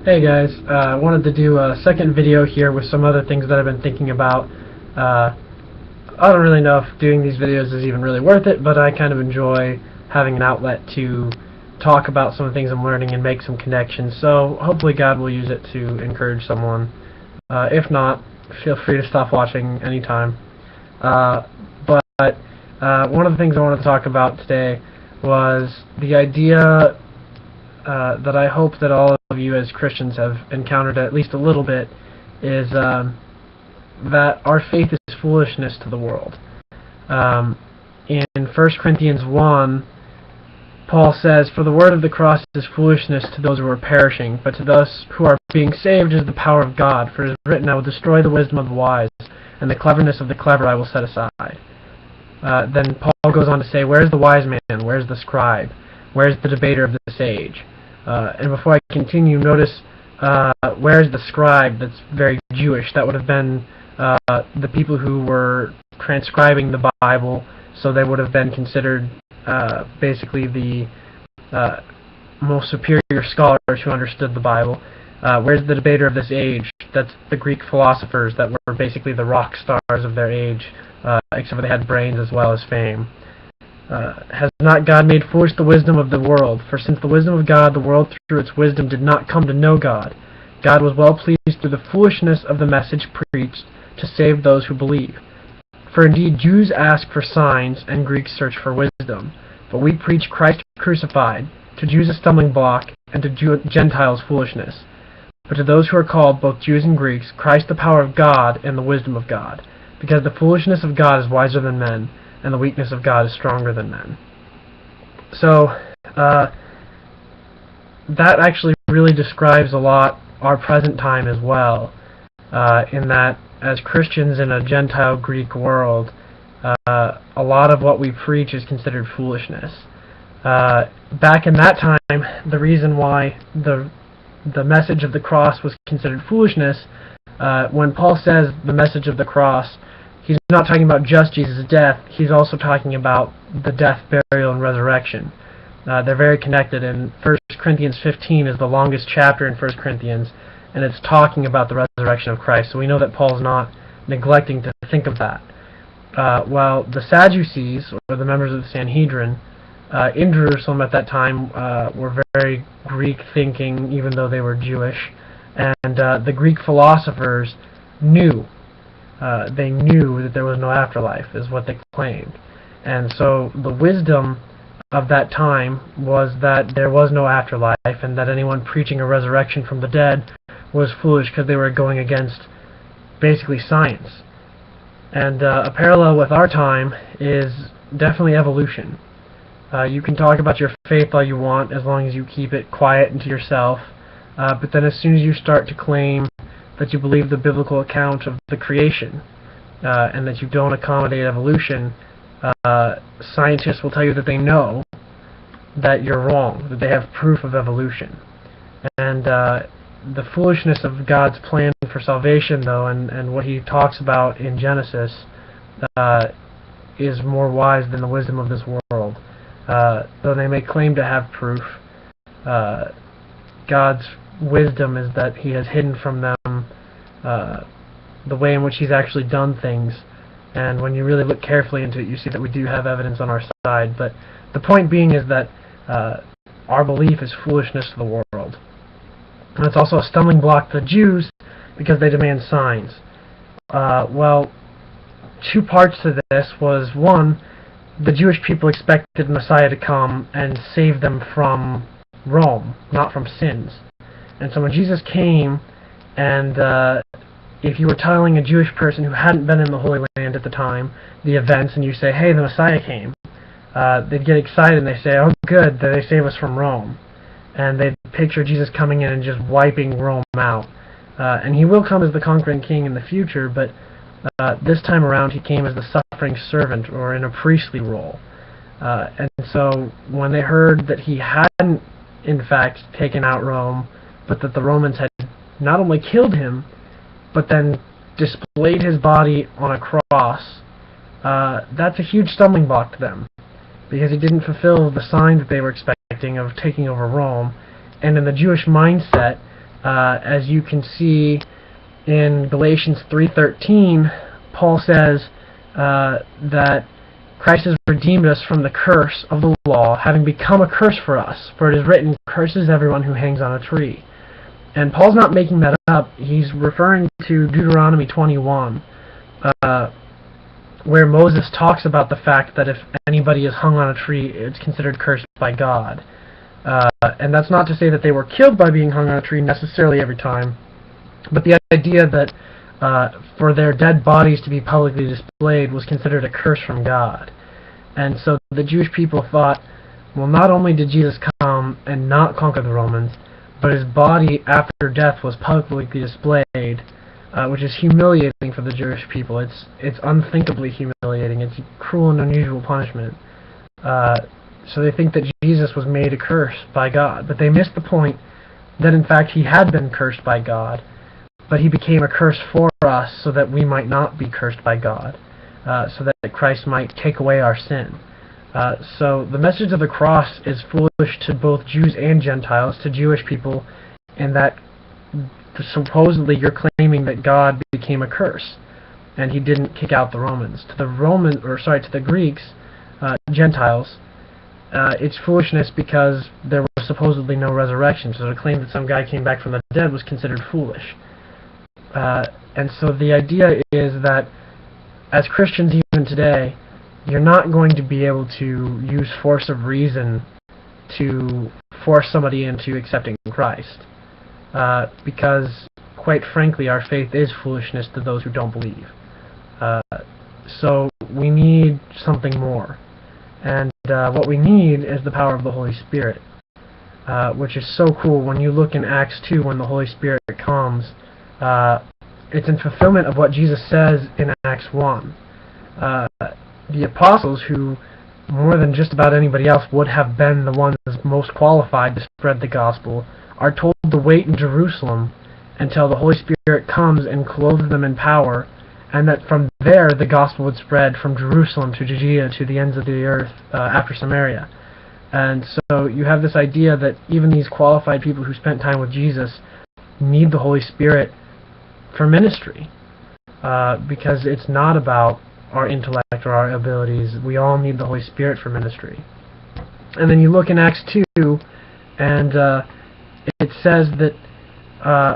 Hey guys, I wanted to do a second video here with some other things that I've been thinking about. I don't really know if doing these videos is even really worth it, but I kind of enjoy having an outlet to talk about some of the things I'm learning and make some connections, so hopefully God will use it to encourage someone. If not, feel free to stop watching anytime. But one of the things I want to talk about today was the idea that I hope that all of you as Christians have encountered at least a little bit is that our faith is foolishness to the world. In 1 Corinthians 1, Paul says, "For the word of the cross is foolishness to those who are perishing, but to those who are being saved is the power of God. For it is written, I will destroy the wisdom of the wise, and the cleverness of the clever I will set aside." Then Paul goes on to say, "Where is the wise man? Where is the scribe? Where is the debater of this age?" And before I continue, notice where is the scribe? That's very Jewish. That would have been the people who were transcribing the Bible, so they would have been considered basically the most superior scholars who understood the Bible. Where's the debater of this age? That's the Greek philosophers that were basically the rock stars of their age, except for they had brains as well as fame. Has not God made foolish the wisdom of the world? For since the wisdom of God, the world through its wisdom did not come to know God. God was well pleased through the foolishness of the message preached to save those who believe. For indeed Jews ask for signs, and Greeks search for wisdom. But we preach Christ crucified, to Jews a stumbling block, and to Gentiles foolishness. But to those who are called, both Jews and Greeks, Christ the power of God and the wisdom of God. Because the foolishness of God is wiser than men, and the weakness of God is stronger than men. So, that actually really describes a lot our present time as well, in that as Christians in a Gentile Greek world, a lot of what we preach is considered foolishness. Back in that time, the reason why the message of the cross was considered foolishness, when Paul says the message of the cross, he's not talking about just Jesus' death, he's also talking about the death, burial, and resurrection. They're very connected, and 1 Corinthians 15 is the longest chapter in 1 Corinthians, and it's talking about the resurrection of Christ, so we know that Paul's not neglecting to think of that. While the Sadducees, or the members of the Sanhedrin, in Jerusalem at that time were very Greek-thinking, even though they were Jewish, and the Greek philosophers knew they knew that there was no afterlife, is what they claimed. And so the wisdom of that time was that there was no afterlife, and that anyone preaching a resurrection from the dead was foolish because they were going against basically science. And a parallel with our time is definitely evolution. You can talk about your faith all you want as long as you keep it quiet and to yourself, but then as soon as you start to claim that you believe the biblical account of the creation, and that you don't accommodate evolution, scientists will tell you that they know that you're wrong, that they have proof of evolution. And the foolishness of God's plan for salvation, though, and what he talks about in Genesis, is more wise than the wisdom of this world. Though they may claim to have proof, God's wisdom is that he has hidden from them the way in which he's actually done things, and when you really look carefully into it, you see that we do have evidence on our side. But the point being is that our belief is foolishness to the world, and it's also a stumbling block to the Jews because they demand signs. Well, two parts to this was, one, the Jewish people expected the Messiah to come and save them from Rome, not from sins. And so when Jesus came, and if you were telling a Jewish person who hadn't been in the Holy Land at the time the events, and you say, hey, the Messiah came, they'd get excited and they say, oh good, they save us from Rome. And they'd picture Jesus coming in and just wiping Rome out. And he will come as the conquering king in the future, but this time around he came as the suffering servant, or in a priestly role. And so when they heard that he hadn't in fact taken out Rome, but that the Romans had not only killed him, but then displayed his body on a cross, that's a huge stumbling block to them, because he didn't fulfill the sign that they were expecting of taking over Rome. And in the Jewish mindset, As you can see in Galatians 3:13, Paul says that Christ has redeemed us from the curse of the law, having become a curse for us. For it is written, "Curses everyone who hangs on a tree." And Paul's not making that up. He's referring to Deuteronomy 21, where Moses talks about the fact that if anybody is hung on a tree, it's considered cursed by God. And that's not to say that they were killed by being hung on a tree necessarily every time, but the idea that for their dead bodies to be publicly displayed was considered a curse from God. And so the Jewish people thought, well, not only did Jesus come and not conquer the Romans, but his body after death was publicly displayed, which is humiliating for the Jewish people. It's unthinkably humiliating. It's cruel and unusual punishment. So they think that Jesus was made a curse by God, but they missed the point that in fact he had been cursed by God, but he became a curse for us so that we might not be cursed by God, so that Christ might take away our sin. So the message of the cross is foolish to both Jews and Gentiles, to Jewish people, in that supposedly you're claiming that God became a curse and he didn't kick out the Romans. To the Greeks, Gentiles, it's foolishness because there was supposedly no resurrection, so to claim that some guy came back from the dead was considered foolish. And so the idea is that as Christians even today, you're not going to be able to use force of reason to force somebody into accepting Christ, because quite frankly our faith is foolishness to those who don't believe. So we need something more, and what we need is the power of the Holy Spirit, which is so cool. When you look in Acts 2, when the Holy Spirit comes, it's in fulfillment of what Jesus says in Acts 1. The apostles, who more than just about anybody else would have been the ones most qualified to spread the gospel, are told to wait in Jerusalem until the Holy Spirit comes and clothes them in power, and that from there the gospel would spread from Jerusalem to Judea to the ends of the earth after Samaria. And so you have this idea that even these qualified people who spent time with Jesus need the Holy Spirit for ministry, because it's not about our intellect or our abilities. We all need the Holy Spirit for ministry. And then you look in Acts 2, and it says that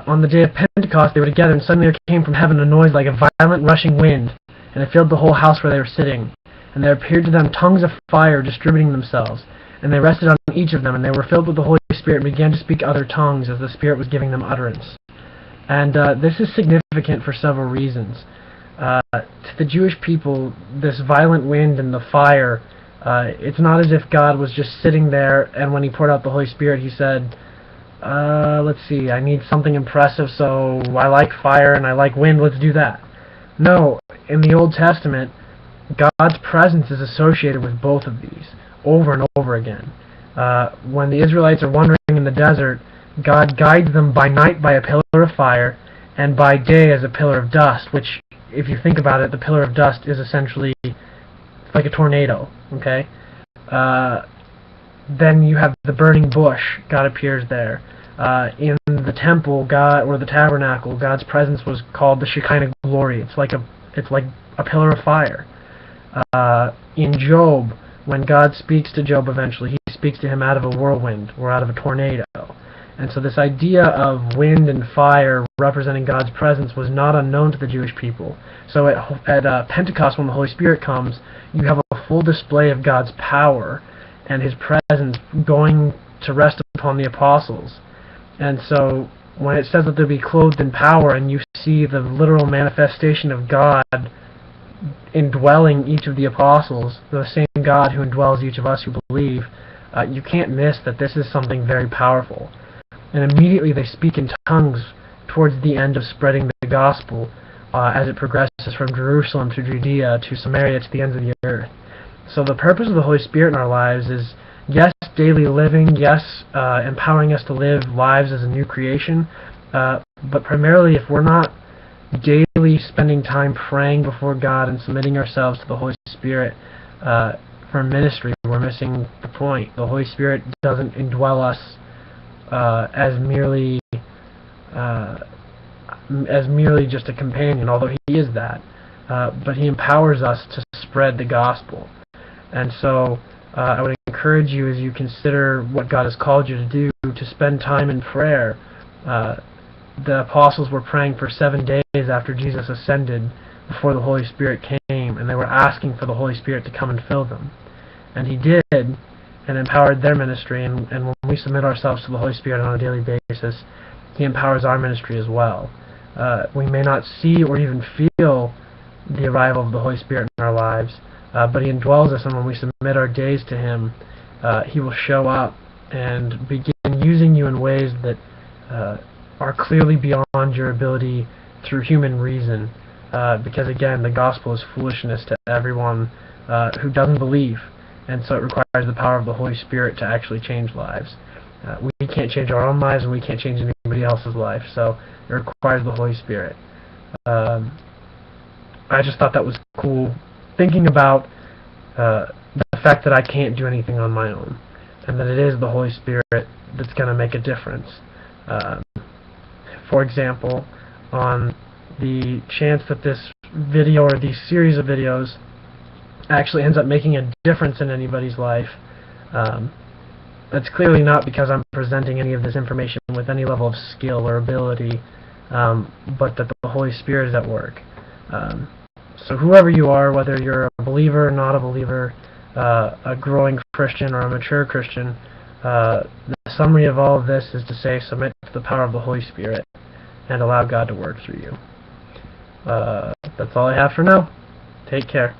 on the day of Pentecost they were together, and suddenly there came from heaven a noise like a violent rushing wind, and it filled the whole house where they were sitting. And there appeared to them tongues of fire distributing themselves, and they rested on each of them, and they were filled with the Holy Spirit and began to speak other tongues as the Spirit was giving them utterance. And this is significant for several reasons. To the Jewish people, this violent wind and the fire, it's not as if God was just sitting there and when he poured out the Holy Spirit he said, let's see, I need something impressive, so I like fire and I like wind, let's do that. No, in the Old Testament, God's presence is associated with both of these over and over again. When the Israelites are wandering in the desert, God guides them by night by a pillar of fire and by day as a pillar of dust, which, if you think about it, the pillar of dust is essentially like a tornado, okay? Then you have the burning bush. God appears there. In the temple, or the tabernacle, God's presence was called the Shekinah glory. It's like a pillar of fire. In Job, when God speaks to Job eventually, he speaks to him out of a whirlwind or out of a tornado. And so this idea of wind and fire representing God's presence was not unknown to the Jewish people. So at Pentecost, when the Holy Spirit comes, you have a full display of God's power and his presence going to rest upon the apostles. And so when it says that they'll be clothed in power, and you see the literal manifestation of God indwelling each of the apostles, the same God who indwells each of us who believe, you can't miss that this is something very powerful. And immediately they speak in tongues towards the end of spreading the gospel as it progresses from Jerusalem to Judea to Samaria to the ends of the earth. So the purpose of the Holy Spirit in our lives is, yes, daily living, yes, empowering us to live lives as a new creation, but primarily if we're not daily spending time praying before God and submitting ourselves to the Holy Spirit for ministry, we're missing the point. The Holy Spirit doesn't indwell us as merely as merely just a companion, although he is that. But he empowers us to spread the gospel. And so I would encourage you, as you consider what God has called you to do, to spend time in prayer. The apostles were praying for 7 days after Jesus ascended before the Holy Spirit came, and they were asking for the Holy Spirit to come and fill them. And he did, and empowered their ministry, and when we submit ourselves to the Holy Spirit on a daily basis, he empowers our ministry as well. We may not see or even feel the arrival of the Holy Spirit in our lives, but he indwells us, and when we submit our days to him, he will show up and begin using you in ways that are clearly beyond your ability through human reason, because again, the gospel is foolishness to everyone who doesn't believe, and so it requires the power of the Holy Spirit to actually change lives. We can't change our own lives, and we can't change anybody else's life, so it requires the Holy Spirit. I just thought that was cool, thinking about the fact that I can't do anything on my own, and that it is the Holy Spirit that's going to make a difference. For example, on the chance that this video or these series of videos actually ends up making a difference in anybody's life, that's clearly not because I'm presenting any of this information with any level of skill or ability, but that the Holy Spirit is at work. So whoever you are, whether you're a believer or not a believer, a growing Christian or a mature Christian, the summary of all of this is to say, submit to the power of the Holy Spirit and allow God to work through you. That's all I have for now. Take care.